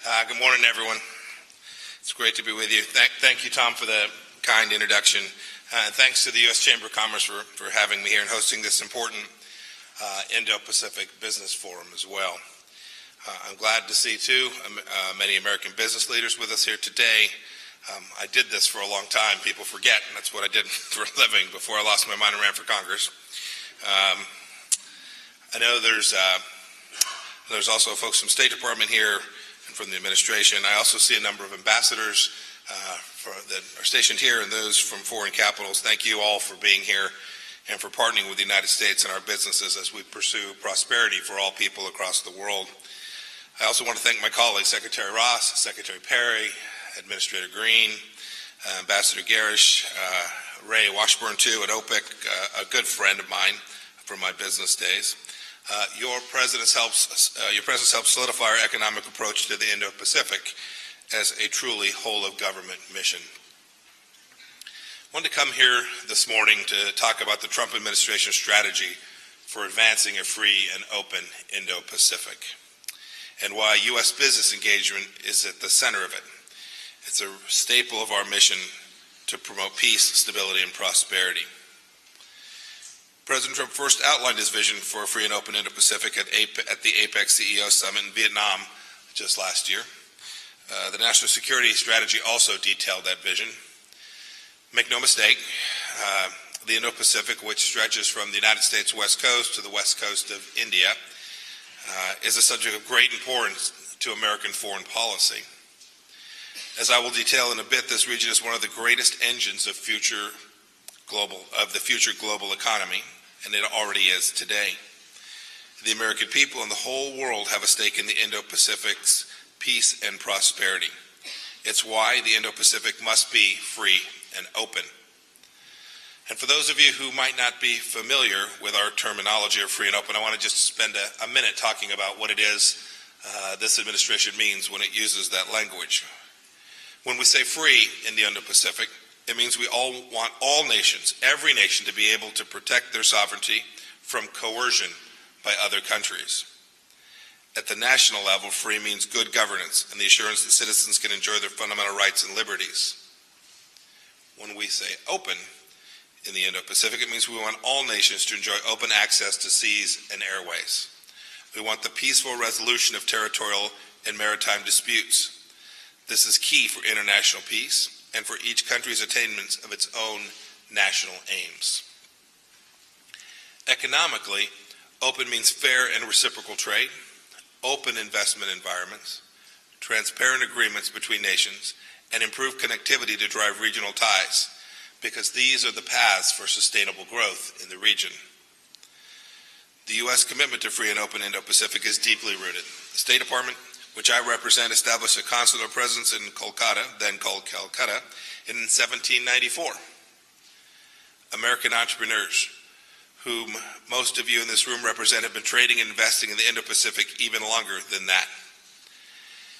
Good morning, everyone. It's great to be with you. Thank you, Tom, for the kind introduction. And thanks to the U.S. Chamber of Commerce for having me here and hosting this important Indo-Pacific Business Forum as well. I'm glad to see, too, many American business leaders with us here today. I did this for a long time. People forget, and that's what I did for a living before I lost my mind and ran for Congress. I know there's also folks from State Department here and from the administration. I also see a number of ambassadors that are stationed here and those from foreign capitals. Thank you all for being here and for partnering with the United States and our businesses as we pursue prosperity for all people across the world. I also want to thank my colleagues, Secretary Ross, Secretary Perry, Administrator Green, Ambassador Garish, Ray Washburn, too, at OPEC, a good friend of mine from my business days. Your presence helps solidify our economic approach to the Indo-Pacific as a truly whole-of-government mission. I wanted to come here this morning to talk about the Trump administration's strategy for advancing a free and open Indo-Pacific and why U.S. business engagement is at the center of it. It's a staple of our mission to promote peace, stability, and prosperity. President Trump first outlined his vision for a free and open Indo-Pacific at the APEC CEO Summit in Vietnam just last year. The national security strategy also detailed that vision. Make no mistake, the Indo-Pacific, which stretches from the United States west coast to the west coast of India, is a subject of great importance to American foreign policy. As I will detail in a bit, this region is one of the greatest engines of the future global economy, and it already is today. The American people and the whole world have a stake in the Indo-Pacific's peace and prosperity. It's why the Indo-Pacific must be free and open. And for those of you who might not be familiar with our terminology of free and open, I want to just spend a minute talking about what it is this administration means when it uses that language. When we say free in the Indo-Pacific, it means we all want all nations, every nation, to be able to protect their sovereignty from coercion by other countries. At the national level, free means good governance and the assurance that citizens can enjoy their fundamental rights and liberties. When we say open in the Indo-Pacific, it means we want all nations to enjoy open access to seas and airways. We want the peaceful resolution of territorial and maritime disputes. This is key for international peace and for each country's attainment of its own national aims. Economically, open means fair and reciprocal trade, open investment environments, transparent agreements between nations, and improved connectivity to drive regional ties, because these are the paths for sustainable growth in the region. The U.S. commitment to free and open Indo-Pacific is deeply rooted. The State Department, which I represent, established a consular presence in Kolkata, then called Calcutta, in 1794. American entrepreneurs, whom most of you in this room represent, have been trading and investing in the Indo-Pacific even longer than that.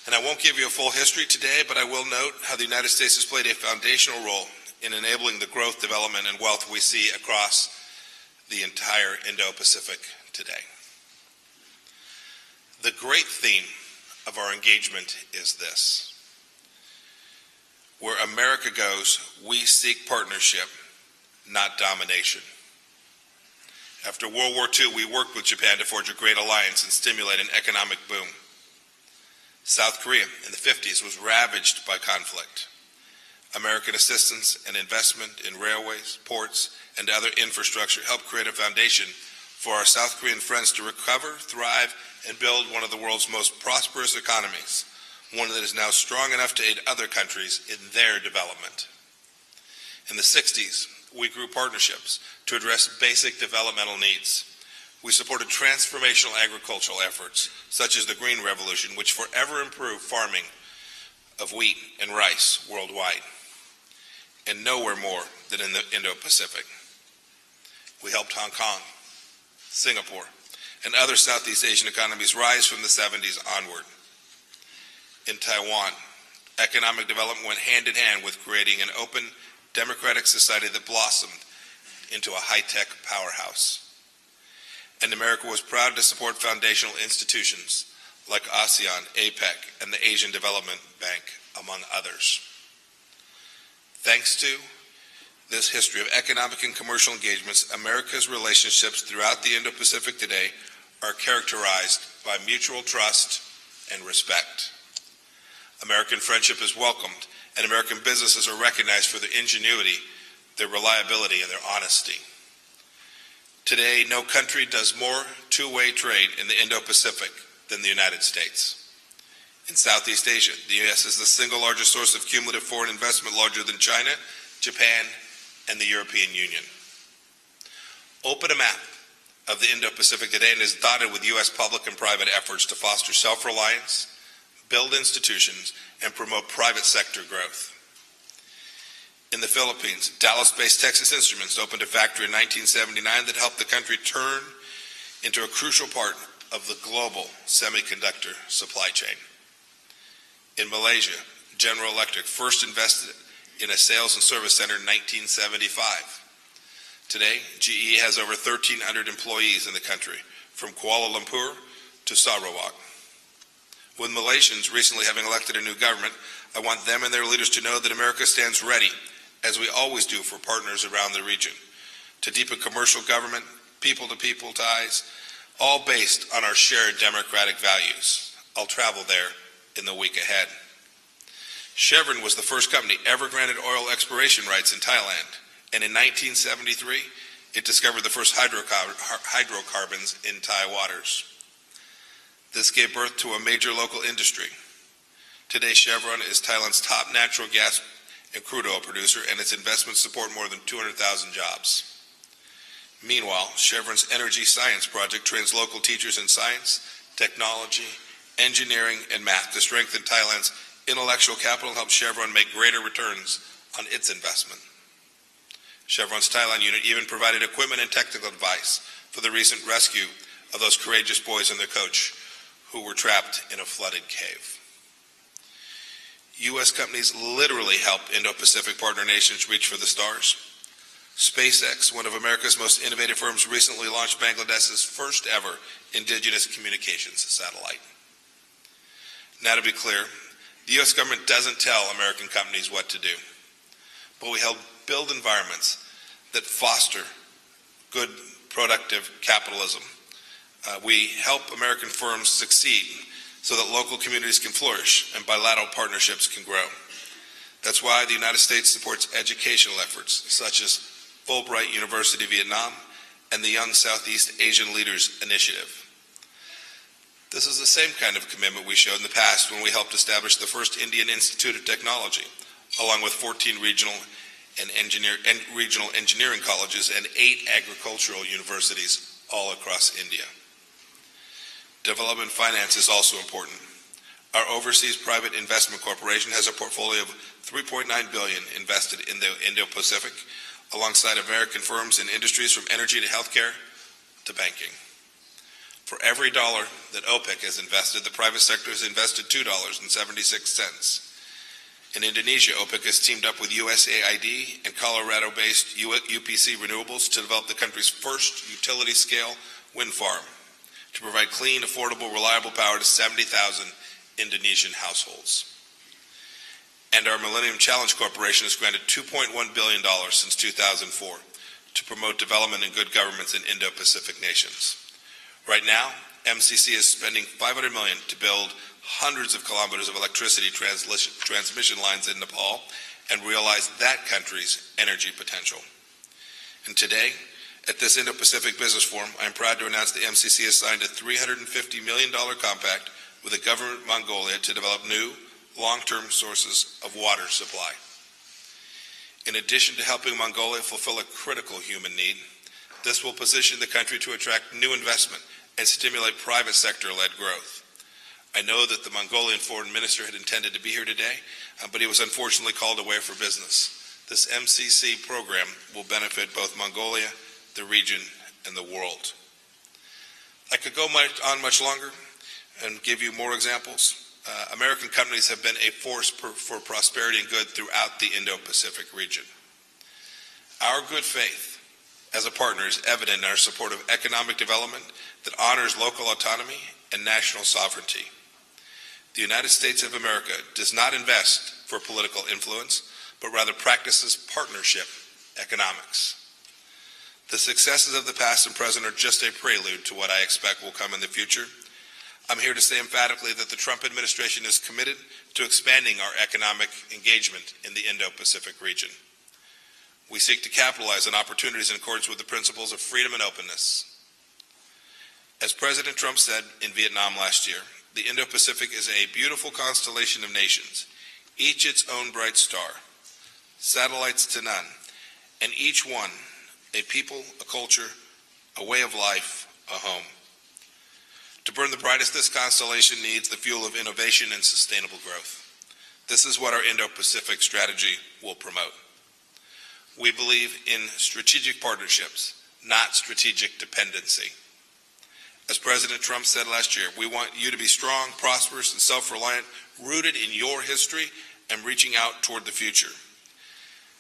And I won't give you a full history today, but I will note how the United States has played a foundational role in enabling the growth, development, and wealth we see across the entire Indo-Pacific today. The great theme of our engagement is this: where America goes, we seek partnership, not domination. After World War II, we worked with Japan to forge a great alliance and stimulate an economic boom. South Korea in the 50s was ravaged by conflict. American assistance and investment in railways, ports, and other infrastructure helped create a foundation for our South Korean friends to recover, thrive, and build one of the world's most prosperous economies, one that is now strong enough to aid other countries in their development. In the 60s, we grew partnerships to address basic developmental needs. We supported transformational agricultural efforts, such as the Green Revolution, which forever improved farming of wheat and rice worldwide, and nowhere more than in the Indo-Pacific. We helped Hong Kong, Singapore, and other Southeast Asian economies rise from the 70s onward. In Taiwan, economic development went hand in hand with creating an open, democratic society that blossomed into a high-tech powerhouse. And America was proud to support foundational institutions like ASEAN, APEC, and the Asian Development Bank, among others. Thanks to this history of economic and commercial engagements, America's relationships throughout the Indo-Pacific today are characterized by mutual trust and respect. American friendship is welcomed, and American businesses are recognized for their ingenuity, their reliability, and their honesty. Today, no country does more two-way trade in the Indo-Pacific than the United States. In Southeast Asia, the U.S. is the single largest source of cumulative foreign investment, larger than China, Japan, and the European Union. Open a map of the Indo-Pacific today and is dotted with U.S. public and private efforts to foster self-reliance, build institutions, and promote private sector growth. In the Philippines, Dallas-based Texas Instruments opened a factory in 1979 that helped the country turn into a crucial part of the global semiconductor supply chain. In Malaysia, General Electric first invested in a sales and service center in 1975. Today, GE has over 1,300 employees in the country, from Kuala Lumpur to Sarawak. With Malaysians recently having elected a new government, I want them and their leaders to know that America stands ready, as we always do for partners around the region, to deepen commercial government, people-to-people ties, all based on our shared democratic values. I'll travel there in the week ahead. Chevron was the first company ever granted oil exploration rights in Thailand, and in 1973, it discovered the first hydrocarbons in Thai waters. This gave birth to a major local industry. Today, Chevron is Thailand's top natural gas and crude oil producer, and its investments support more than 200,000 jobs. Meanwhile, Chevron's Energy Science Project trains local teachers in science, technology, engineering, and math to strengthen Thailand's intellectual capital and help Chevron make greater returns on its investment. Chevron's Thailand unit even provided equipment and technical advice for the recent rescue of those courageous boys and their coach who were trapped in a flooded cave. U.S. companies literally help Indo-Pacific partner nations reach for the stars. SpaceX, one of America's most innovative firms, recently launched Bangladesh's first ever indigenous communications satellite. Now, to be clear, the U.S. government doesn't tell American companies what to do, but we help build environments that foster good, productive capitalism. We help American firms succeed so that local communities can flourish and bilateral partnerships can grow. That's why the United States supports educational efforts such as Fulbright University Vietnam and the Young Southeast Asian Leaders Initiative. This is the same kind of commitment we showed in the past when we helped establish the first Indian Institute of Technology, along with 14 regional engineering colleges and 8 agricultural universities all across India. Development finance is also important. Our Overseas Private Investment Corporation has a portfolio of $3.9 billion invested in the Indo-Pacific, alongside American firms in industries from energy to healthcare to banking. For every dollar that OPEC has invested, the private sector has invested $2.76. In Indonesia, OPEC has teamed up with USAID and Colorado-based UPC Renewables to develop the country's first utility-scale wind farm to provide clean, affordable, reliable power to 70,000 Indonesian households. And our Millennium Challenge Corporation has granted $2.1 billion since 2004 to promote development and good governments in Indo-Pacific nations. Right now, MCC is spending $500 million to build hundreds of kilometers of electricity transmission lines in Nepal and realize that country's energy potential. And today, at this Indo-Pacific Business Forum, I am proud to announce the MCC has signed a $350 million compact with the government of Mongolia to develop new, long-term sources of water supply. In addition to helping Mongolia fulfill a critical human need, this will position the country to attract new investment and stimulate private sector-led growth. I know that the Mongolian foreign minister had intended to be here today, but he was unfortunately called away for business. This MCC program will benefit both Mongolia, the region, and the world. I could go on much longer and give you more examples. American companies have been a force for prosperity and good throughout the Indo-Pacific region. Our good faith as a partner is evident in our support of economic development that honors local autonomy and national sovereignty. The United States of America does not invest for political influence, but rather practices partnership economics. The successes of the past and present are just a prelude to what I expect will come in the future. I'm here to say emphatically that the Trump administration is committed to expanding our economic engagement in the Indo-Pacific region. We seek to capitalize on opportunities in accordance with the principles of freedom and openness. As President Trump said in Vietnam last year, the Indo-Pacific is a beautiful constellation of nations, each its own bright star, satellites to none, and each one a people, a culture, a way of life, a home. To burn the brightest, this constellation needs the fuel of innovation and sustainable growth. This is what our Indo-Pacific strategy will promote. We believe in strategic partnerships, not strategic dependency. As President Trump said last year, we want you to be strong, prosperous, and self-reliant, rooted in your history and reaching out toward the future.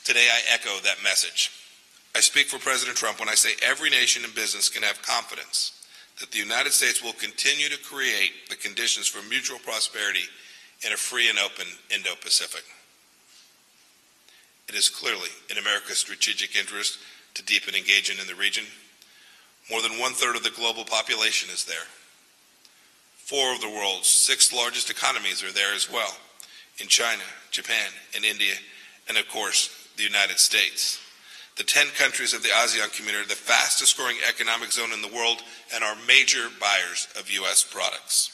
Today, I echo that message. I speak for President Trump when I say every nation and business can have confidence that the United States will continue to create the conditions for mutual prosperity in a free and open Indo-Pacific. It is clearly in America's strategic interest to deepen engagement in the region. More than 1/3 of the global population is there. 4 of the world's 6 largest economies are there as well, in China, Japan, and India, and of course, the United States. The 10 countries of the ASEAN community are the fastest growing economic zone in the world and are major buyers of U.S. products.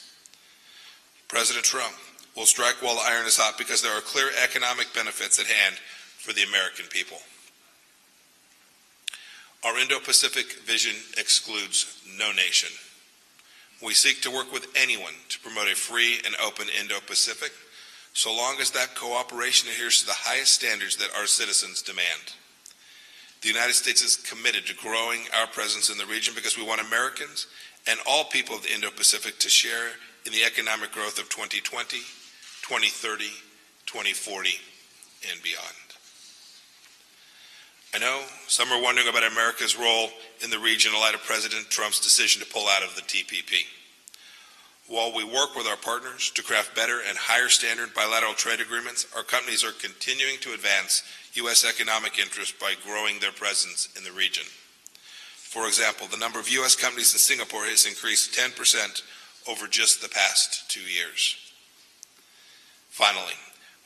President Trump will strike while the iron is hot because there are clear economic benefits at hand for the American people. Our Indo-Pacific vision excludes no nation. We seek to work with anyone to promote a free and open Indo-Pacific, so long as that cooperation adheres to the highest standards that our citizens demand. The United States is committed to growing our presence in the region because we want Americans and all people of the Indo-Pacific to share in the economic growth of 2020, 2030, 2040, and beyond. I know some are wondering about America's role in the region in light of President Trump's decision to pull out of the TPP. While we work with our partners to craft better and higher standard bilateral trade agreements, our companies are continuing to advance U.S. economic interest by growing their presence in the region. For example, the number of U.S. companies in Singapore has increased 10% over just the past 2 years. Finally,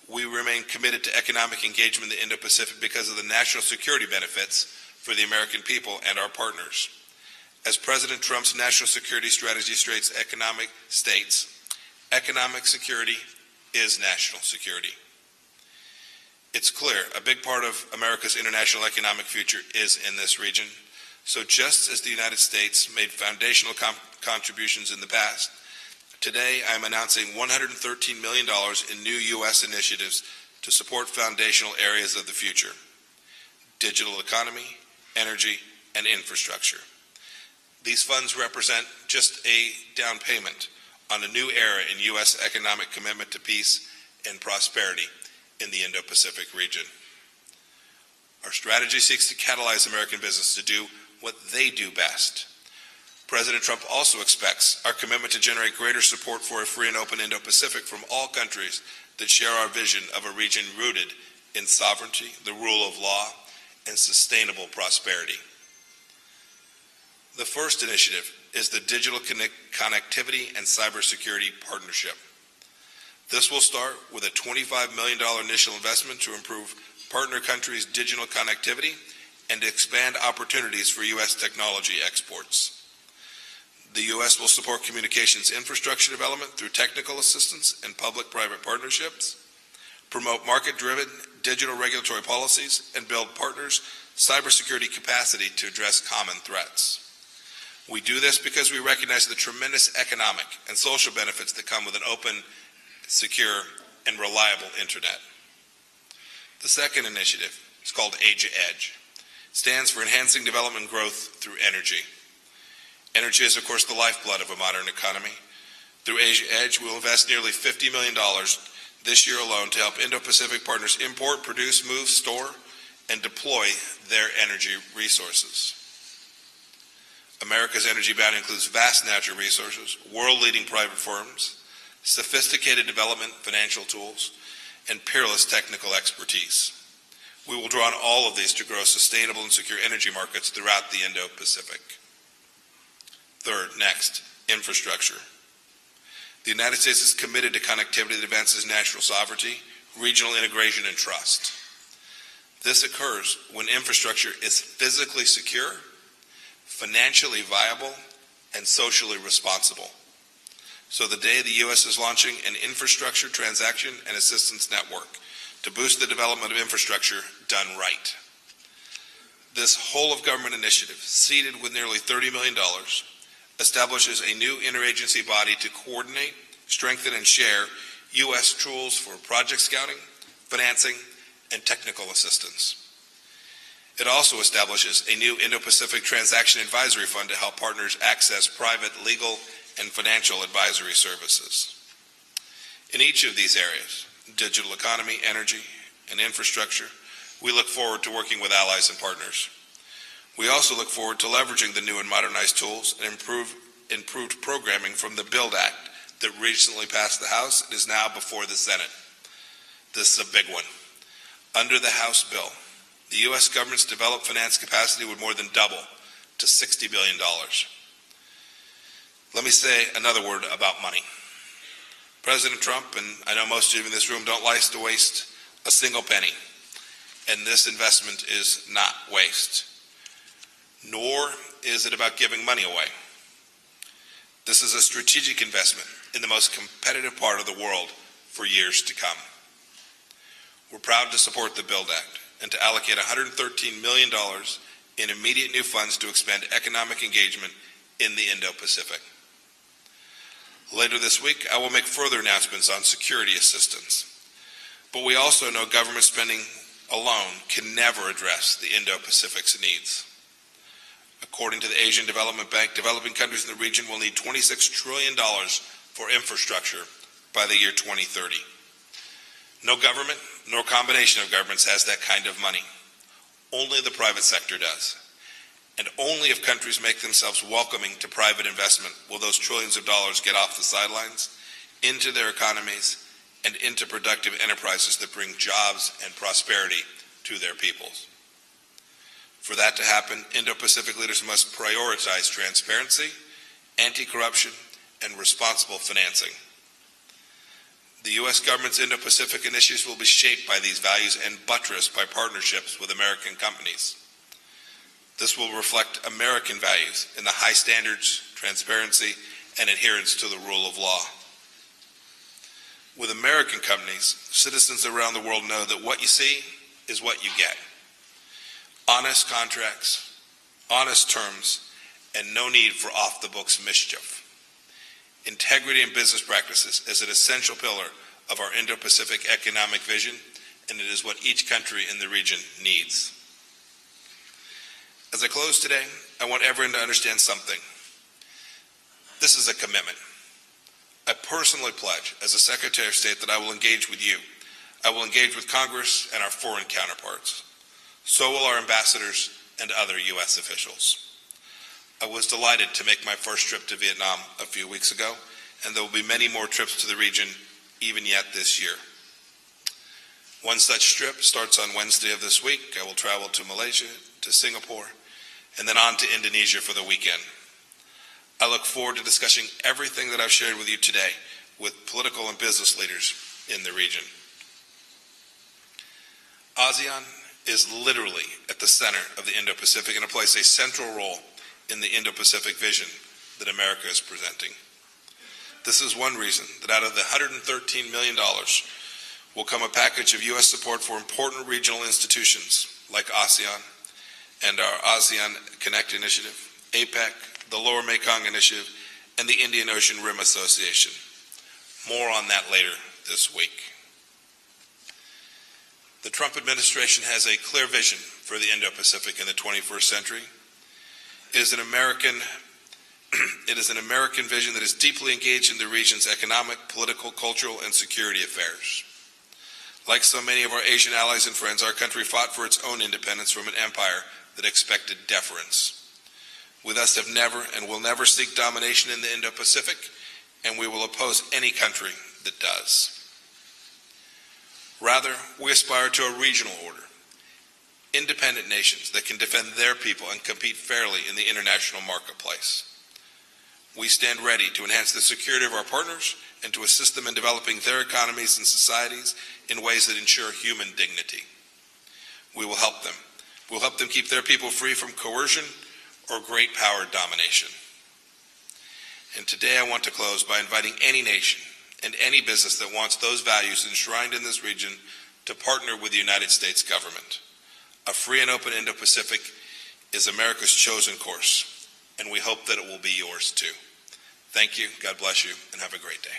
we remain committed to economic engagement in the Indo-Pacific because of the national security benefits for the American people and our partners. As President Trump's national security strategy states, economic security is national security. It's clear a big part of America's international economic future is in this region. So just as the United States made foundational contributions in the past, today I am announcing $113 million in new U.S. initiatives to support foundational areas of the future: digital economy, energy, and infrastructure. These funds represent just a down payment on a new era in U.S. economic commitment to peace and prosperity in the Indo-Pacific region. Our strategy seeks to catalyze American business to do what they do best. President Trump also expects our commitment to generate greater support for a free and open Indo-Pacific from all countries that share our vision of a region rooted in sovereignty, the rule of law, and sustainable prosperity. The first initiative is the Digital Connectivity and Cybersecurity Partnership. This will start with a $25 million initial investment to improve partner countries' digital connectivity and expand opportunities for U.S. technology exports. The U.S. will support communications infrastructure development through technical assistance and public-private partnerships, promote market-driven digital regulatory policies, and build partners' cybersecurity capacity to address common threats. We do this because we recognize the tremendous economic and social benefits that come with an open, secure, and reliable internet. The second initiative is called Asia Edge. It stands for Enhancing Development Growth Through Energy. Energy is, of course, the lifeblood of a modern economy. Through Asia Edge, we will invest nearly $50 million this year alone to help Indo-Pacific partners import, produce, move, store, and deploy their energy resources. America's energy bounty includes vast natural resources, world-leading private firms, sophisticated development financial tools, and peerless technical expertise. We will draw on all of these to grow sustainable and secure energy markets throughout the Indo-Pacific. Third, next, infrastructure. The United States is committed to connectivity that advances national sovereignty, regional integration, and trust. This occurs when infrastructure is physically secure, financially viable, and socially responsible. So the day the U.S. is launching an infrastructure transaction and assistance network to boost the development of infrastructure done right. This whole-of-government initiative, seeded with nearly $30 million, establishes a new interagency body to coordinate, strengthen, and share U.S. tools for project scouting, financing, and technical assistance. It also establishes a new Indo-Pacific Transaction Advisory Fund to help partners access private legal and financial advisory services. In each of these areas, digital economy, energy, and infrastructure, we look forward to working with allies and partners. We also look forward to leveraging the new and modernized tools and improved programming from the BUILD Act that recently passed the House and is now before the Senate. This is a big one. Under the House bill, the U.S. government's developed finance capacity would more than double to $60 billion. Let me say another word about money. President Trump, and I know most of you in this room, don't like to waste a single penny, and this investment is not waste, nor is it about giving money away. This is a strategic investment in the most competitive part of the world for years to come. We're proud to support the BUILD Act and to allocate $113 million in immediate new funds to expand economic engagement in the Indo-Pacific. Later this week, I will make further announcements on security assistance. But we also know government spending alone can never address the Indo-Pacific's needs. According to the Asian Development Bank, developing countries in the region will need $26 trillion for infrastructure by the year 2030. No government, nor combination of governments has that kind of money. Only the private sector does. And only if countries make themselves welcoming to private investment will those trillions of dollars get off the sidelines, into their economies, and into productive enterprises that bring jobs and prosperity to their peoples. For that to happen, Indo-Pacific leaders must prioritize transparency, anti-corruption, and responsible financing. The U.S. government's Indo-Pacific initiatives will be shaped by these values and buttressed by partnerships with American companies. This will reflect American values in the high standards, transparency, and adherence to the rule of law. With American companies, citizens around the world know that what you see is what you get. Honest contracts, honest terms, and no need for off-the-books mischief. Integrity in business practices is an essential pillar of our Indo-Pacific economic vision, and it is what each country in the region needs. As I close today, I want everyone to understand something. This is a commitment. I personally pledge, as a Secretary of State, that I will engage with you. I will engage with Congress and our foreign counterparts. So will our ambassadors and other U.S. officials. I was delighted to make my first trip to Vietnam a few weeks ago, and there will be many more trips to the region even yet this year. One such trip starts on Wednesday of this week. I will travel to Malaysia, to Singapore, and then on to Indonesia for the weekend. I look forward to discussing everything that I've shared with you today with political and business leaders in the region. ASEAN is literally at the center of the Indo-Pacific and it plays a central role in the Indo-Pacific vision that America is presenting. This is one reason that out of the $113 million will come a package of U.S. support for important regional institutions like ASEAN and our ASEAN Connect Initiative, APEC, the Lower Mekong Initiative, and the Indian Ocean Rim Association. More on that later this week. The Trump administration has a clear vision for the Indo-Pacific in the 21st century. It is an American vision that is deeply engaged in the region's economic, political, cultural, and security affairs. Like so many of our Asian allies and friends, our country fought for its own independence from an empire that expected deference. We thus have never and will never seek domination in the Indo-Pacific, and we will oppose any country that does. Rather, we aspire to a regional order, independent nations that can defend their people and compete fairly in the international marketplace. We stand ready to enhance the security of our partners and to assist them in developing their economies and societies in ways that ensure human dignity. We will help them. We'll help them keep their people free from coercion or great power domination. And today I want to close by inviting any nation and any business that wants those values enshrined in this region to partner with the United States government. A free and open Indo-Pacific is America's chosen course, and we hope that it will be yours too. Thank you, God bless you, and have a great day.